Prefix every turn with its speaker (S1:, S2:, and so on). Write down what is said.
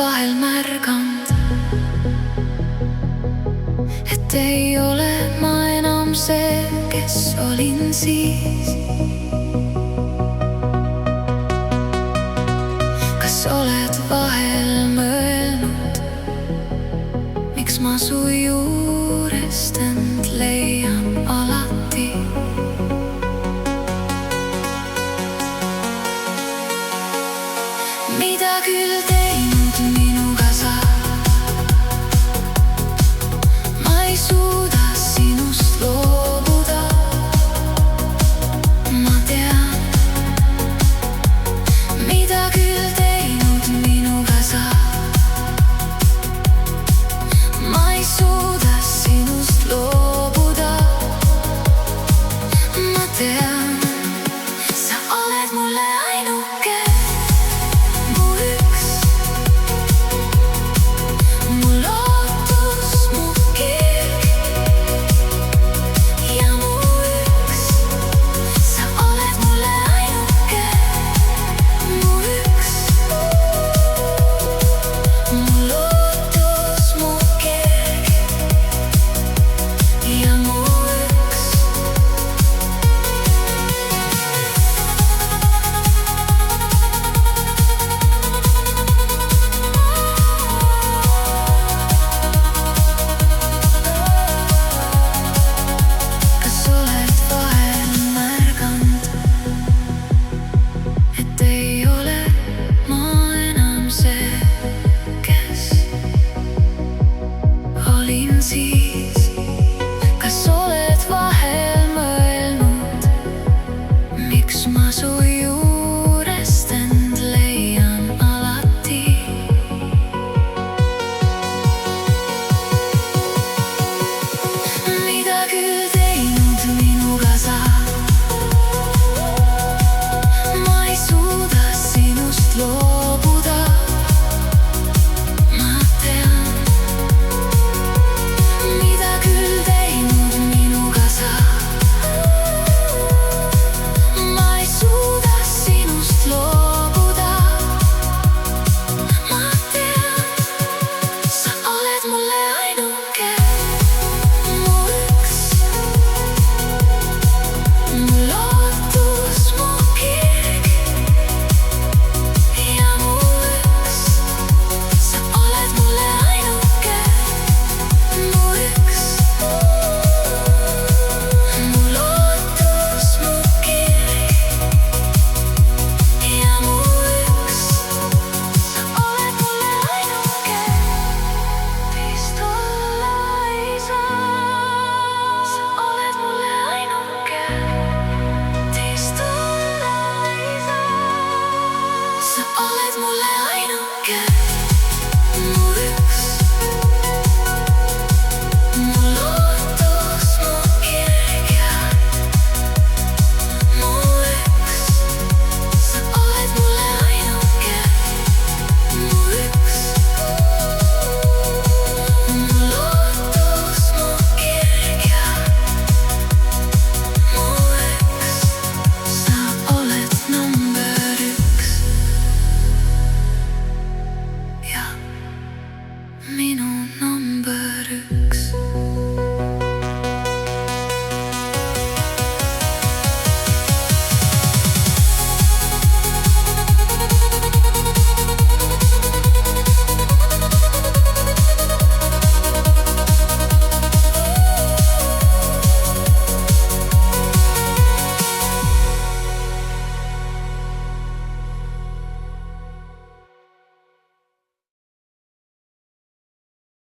S1: vahel märganud, et ei ole ma enam see, kes olin siis. Kas oled vahel mõelnud, miks ma su juurest end leian alati? Mida küll teinud minuga sa, ma ei suuda sinust loobuda. Ma tean, mida küll teinud minuga sa, ma ei suuda sinust loobuda. Ma tean, sa oled mulle ainuke. Kas oled vahel mõelnud, miks ma su juurest end leian alati? Mida küll teinud minuga sa, ma ei suuda sinust loobuda. Minu